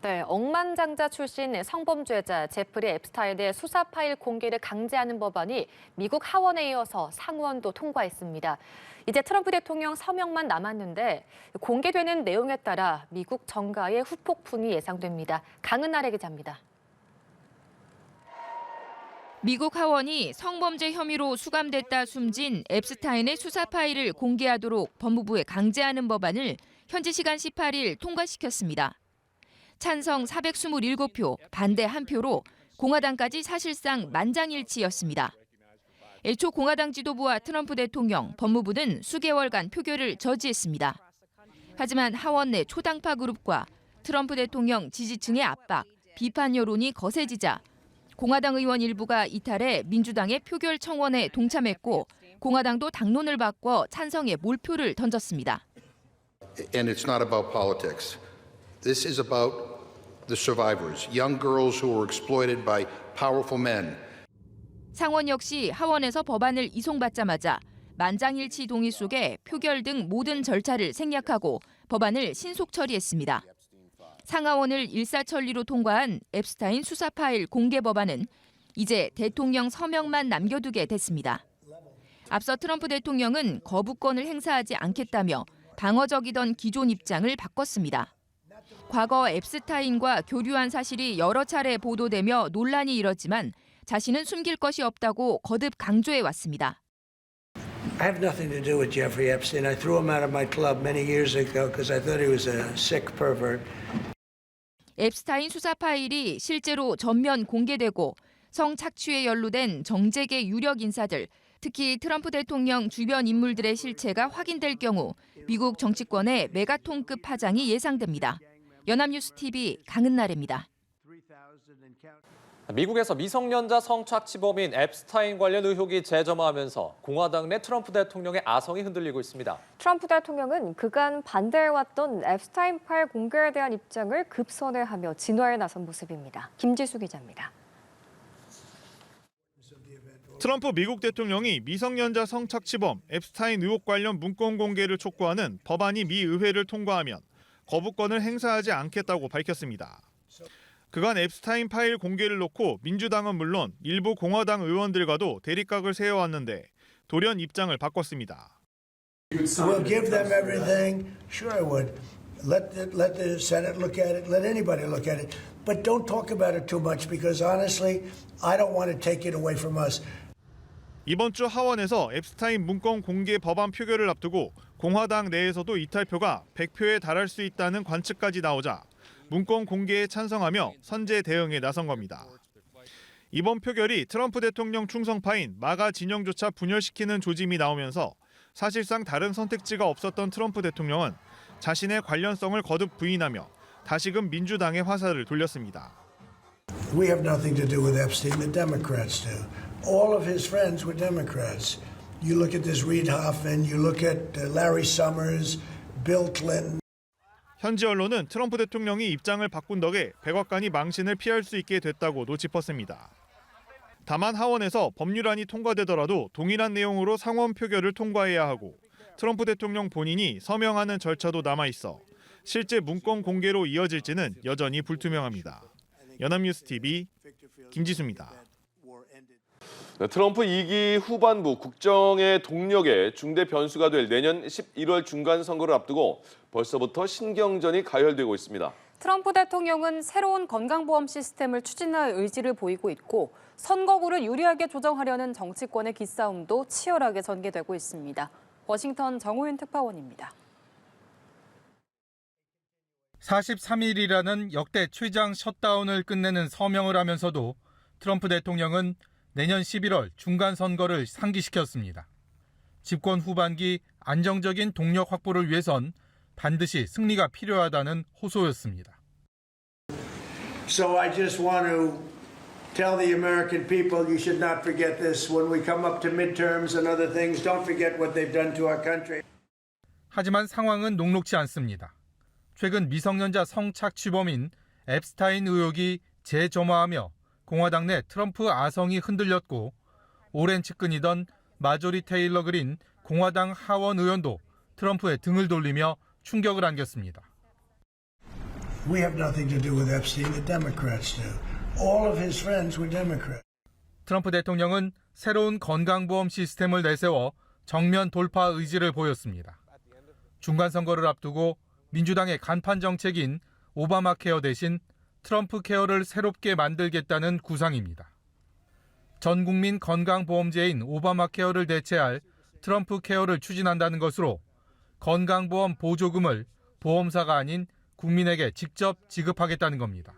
네, 억만장자 출신 성범죄자 제프리 앱스타인의 수사 파일 공개를 강제하는 법안이 미국 하원에 이어서 상원도 통과했습니다. 이제 트럼프 대통령 서명만 남았는데 공개되는 내용에 따라 미국 정가의 후폭풍이 예상됩니다. 강은나래 기자입니다. 미국 하원이 성범죄 혐의로 수감됐다 숨진 앱스타인의 수사 파일을 공개하도록 법무부에 강제하는 법안을 현지 시간 18일 통과시켰습니다. 찬성 427표, 반대 1표로 공화당까지 사실상 만장일치였습니다. 애초 공화당 지도부와 트럼프 대통령, 법무부는 수개월간 표결을 저지했습니다. 하지만 하원 내 초당파 그룹과 트럼프 대통령 지지층의 압박, 비판 여론이 거세지자 공화당 의원 일부가 이탈해 민주당의 표결 청원에 동참했고 공화당도 당론을 바꿔 찬성에 몰표를 던졌습니다. And it's not about politics. This is about the survivors, young girls who were exploited by powerful men. 상원 역시 하원에서 법안을 이송받자마자 만장일치 동의 속에 표결 등 모든 절차를 생략하고 법안을 신속 처리했습니다. 상하원을 일사천리로 통과한 앱스타인 수사 파일 공개 법안은 이제 대통령 서명만 남겨두게 됐습니다. 앞서 트럼프 대통령은 거부권을 행사하지 않겠다며 방어적이던 기존 입장을 바꿨습니다. 과거 앱스타인과 교류한 사실이 여러 차례 보도되며 논란이 일었지만 자신은 숨길 것이 없다고 거듭 강조해 왔습니다. I have nothing to do with Jeffrey Epstein. I threw him out of my club many years ago because I thought he was a sick pervert. 앱스타인 수사 파일이 실제로 전면 공개되고 성착취에 연루된 정재계 유력 인사들, 특히 트럼프 대통령 주변 인물들의 실체가 확인될 경우 미국 정치권의 메가톤급 파장이 예상됩니다. 연합뉴스 TV 강은나래입니다. 미국에서 미성년자 성착취범인 앱스타인 관련 의혹이 재점화하면서 공화당 내 트럼프 대통령의 아성이 흔들리고 있습니다. 트럼프 대통령은 그간 반대해왔던 앱스타인 파일 공개에 대한 입장을 급선회하며 진화에 나선 모습입니다. 김지수 기자입니다. 트럼프 미국 대통령이 미성년자 성착취범 앱스타인 의혹 관련 문건 공개를 촉구하는 법안이 미 의회를 통과하면 거부권을 행사하지 않겠다고 밝혔습니다. 그간 앱스타인 파일 공개를 놓고 민주당은 물론 일부 공화당 의원들과도 대립각을 세워왔는데 돌연 입장을 바꿨습니다. We'll give them everything. Sure I would. Let the Senate look at it. Let anybody look at it. But don't talk about it too much because honestly, I don't want to take it away from us. 이번 주 하원에서 앱스타인 문건 공개 법안 표결을 앞두고 공화당 내에서도 이탈표가 100표에 달할 수 있다는 관측까지 나오자 문건 공개에 찬성하며 선제 대응에 나선 겁니다. 이번 표결이 트럼프 대통령 충성파인 마가 진영조차 분열시키는 조짐이 나오면서 사실상 다른 선택지가 없었던 트럼프 대통령은 자신의 관련성을 거듭 부인하며 다시금 민주당의 화살을 돌렸습니다. We have nothing to do with Epstein. The Democrats do. All of his friends were Democrats. You look at this Reid Hoffman, you look at Larry Summers, Bill Clinton. 현지 언론은 트럼프 대통령이 입장을 바꾼 덕에 백악관이 망신을 피할 수 있게 됐다고도 짚었습니다. 다만 하원에서 법률안이 통과되더라도 동일한 내용으로 상원 표결을 통과해야 하고 트럼프 대통령 본인이 서명하는 절차도 남아있어 실제 문건 공개로 이어질지는 여전히 불투명합니다. 연합뉴스 TV 김지수입니다. 네, 트럼프 2기 후반부 국정의 동력에 중대 변수가 될 내년 11월 중간선거를 앞두고 벌써부터 신경전이 가열되고 있습니다. 트럼프 대통령은 새로운 건강보험 시스템을 추진할 의지를 보이고 있고 선거구를 유리하게 조정하려는 정치권의 기싸움도 치열하게 전개되고 있습니다. 워싱턴 정호윤 특파원입니다. 43일이라는 역대 최장 셧다운을 끝내는 서명을 하면서도 트럼프 대통령은 내년 11월 중간선거를 상기시켰습니다. 집권 후반기 안정적인 동력 확보를 위해선 반드시 승리가 필요하다는 호소였습니다. So I just want to tell the American people you should not forget this when we come up to midterms and other things. Don't forget what they've done to our country. 하지만 상황은 녹록지 않습니다. 최근 미성년자 성착취범인 앱스타인 의혹이 재점화하며 공화당 내 트럼프 아성이 흔들렸고 오랜 측근이던 마조리 테일러 그린 공화당 하원 의원도 트럼프의 등을 돌리며 충격을 안겼습니다. We have nothing to do with Epstein. The Democrats do. All of his friends were Democrats. 트럼프 대통령은 새로운 건강보험 시스템을 내세워 정면 돌파 의지를 보였습니다. 중간선거를 앞두고 민주당의 간판 정책인 오바마 케어 대신 트럼프 케어를 새롭게 만들겠다는 구상입니다. 전 국민 건강보험제인 오바마 케어를 대체할 트럼프 케어를 추진한다는 것으로 건강보험 보조금을 보험사가 아닌 국민에게 직접 지급하겠다는 겁니다.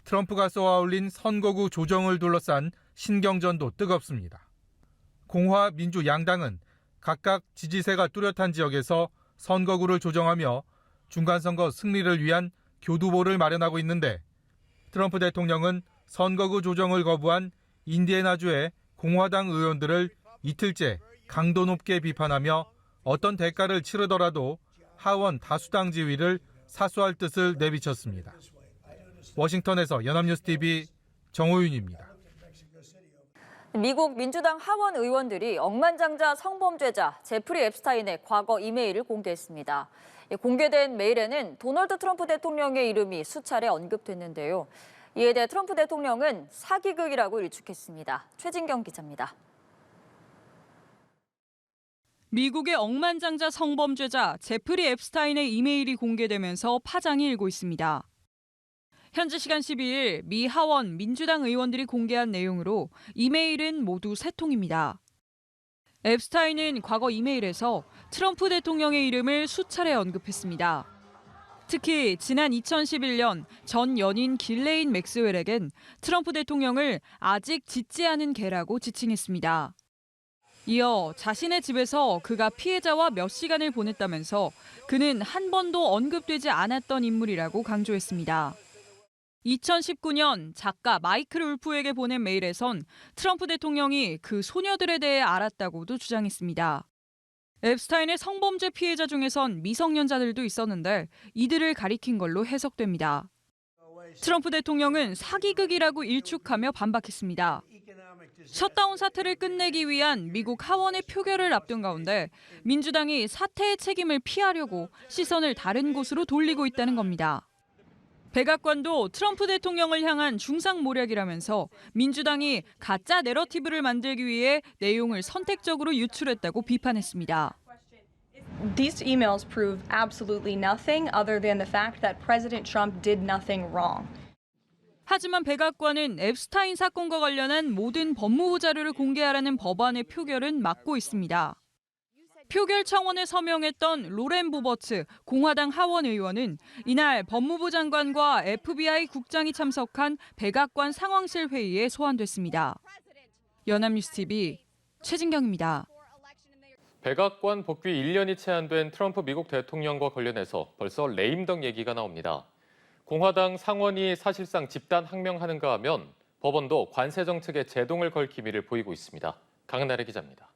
트럼프가 쏘아올린 선거구 조정을 둘러싼 신경전도 뜨겁습니다. 공화, 민주 양당은 각각 지지세가 뚜렷한 지역에서 선거구를 조정하며 중간선거 승리를 위한 교두보를 마련하고 있는데 트럼프 대통령은 선거구 조정을 거부한 인디애나주의 공화당 의원들을 이틀째 강도 높게 비판하며 어떤 대가를 치르더라도 하원 다수당 지위를 사수할 뜻을 내비쳤습니다. 워싱턴에서 연합뉴스TV 정호윤입니다. 미국 민주당 하원 의원들이 억만장자 성범죄자 제프리 앱스타인의 과거 이메일을 공개했습니다. 공개된 메일에는 도널드 트럼프 대통령의 이름이 수차례 언급됐는데요. 이에 대해 트럼프 대통령은 사기극이라고 일축했습니다. 최진경 기자입니다. 미국의 억만장자 성범죄자 제프리 앱스타인의 이메일이 공개되면서 파장이 일고 있습니다. 현지 시간 12일 미 하원 민주당 의원들이 공개한 내용으로 이메일은 모두 3통입니다. 앱스타인은 과거 이메일에서 트럼프 대통령의 이름을 수차례 언급했습니다. 특히 지난 2011년 전 연인 길레인 맥스웰에겐 트럼프 대통령을 아직 짖지 않은 개라고 지칭했습니다. 이어 자신의 집에서 그가 피해자와 몇 시간을 보냈다면서 그는 한 번도 언급되지 않았던 인물이라고 강조했습니다. 2019년 작가 마이클 울프에게 보낸 메일에선 트럼프 대통령이 그 소녀들에 대해 알았다고도 주장했습니다. 앱스타인의 성범죄 피해자 중에선 미성년자들도 있었는데 이들을 가리킨 걸로 해석됩니다. 트럼프 대통령은 사기극이라고 일축하며 반박했습니다. 셧다운 사태를 끝내기 위한 미국 하원의 표결을 앞둔 가운데 민주당이 사태의 책임을 피하려고 시선을 다른 곳으로 돌리고 있다는 겁니다. 백악관도 트럼프 대통령을 향한 중상모략이라면서 민주당이 가짜 내러티브를 만들기 위해 내용을 선택적으로 유출했다고 비판했습니다. These emails prove absolutely nothing other than the fact that President Trump did nothing wrong. 하지만 백악관은 앱스타인 사건과 관련한 모든 법무부 자료를 공개하라는 법안의 표결은 막고 있습니다. 표결 청원에 서명했던 로렌 보버츠 공화당 하원 의원은 이날 법무부 장관과 FBI 국장이 참석한 백악관 상황실 회의에 소환됐습니다. 연합뉴스TV 최진경입니다. 백악관 복귀 1년이 채 안 된 트럼프 미국 대통령과 관련해서 벌써 레임덕 얘기가 나옵니다. 공화당 상원이 사실상 집단 항명하는가 하면 법원도 관세 정책에 제동을 걸 기미를 보이고 있습니다. 강은나래 기자입니다.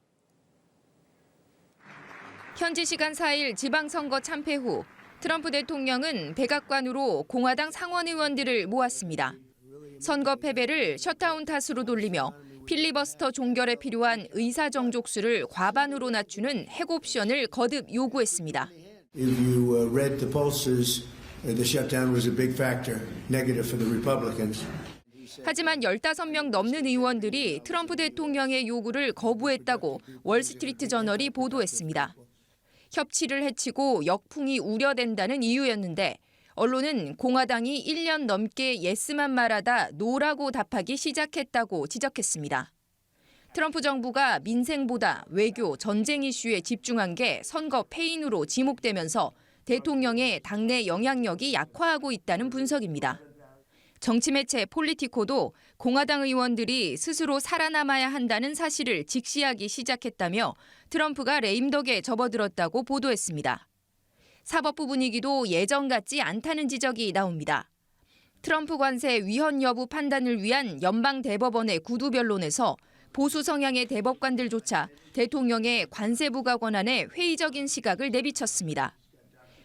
현지 시간 4일 지방선거 참패 후 트럼프 대통령은 백악관으로 공화당 상원 의원들을 모았습니다. 선거 패배를 셧다운 탓으로 돌리며 필리버스터 종결에 필요한 의사정족수를 과반으로 낮추는 핵 옵션을 거듭 요구했습니다. If you read the pollsters, the shutdown was a big factor, negative for the Republicans. 하지만 15명 넘는 의원들이 트럼프 대통령의 요구를 거부했다고 월스트리트 저널이 보도했습니다. 협치를 해치고 역풍이 우려된다는 이유였는데 언론은 공화당이 1년 넘게 예스만 말하다 노라고 답하기 시작했다고 지적했습니다. 트럼프 정부가 민생보다 외교, 전쟁 이슈에 집중한 게 선거 패인으로 지목되면서 대통령의 당내 영향력이 약화하고 있다는 분석입니다. 정치 매체 폴리티코도 공화당 의원들이 스스로 살아남아야 한다는 사실을 직시하기 시작했다며 트럼프가 레임덕에 접어들었다고 보도했습니다. 사법부 분위기도 예전 같지 않다는 지적이 나옵니다. 트럼프 관세 위헌 여부 판단을 위한 연방 대법원의 구두 변론에서 보수 성향의 대법관들조차 대통령의 관세 부과 권한에 회의적인 시각을 내비쳤습니다.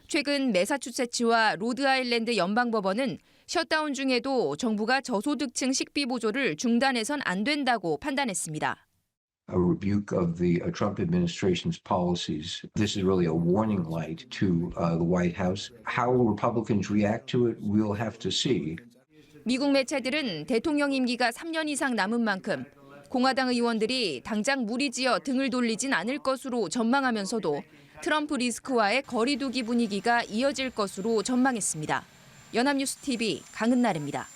최근 매사추세츠와 로드아일랜드 연방법원은 셧다운 중에도 정부가 저소득층 식비 보조를 중단해선 안 된다고 판단했습니다. a rebuke of the Trump administration's policies. This is really a warning light to the White House. How Republicans react to it, we'll have to see. 미국 매체들은 대통령 임기가 3년 이상 남은 만큼 공화당 의원들이 당장 무리지어 등을 돌리진 않을 것으로 전망하면서도 트럼프 리스크와의 거리두기 분위기가 이어질 것으로 전망했습니다. 연합뉴스 TV 강은나래입니다.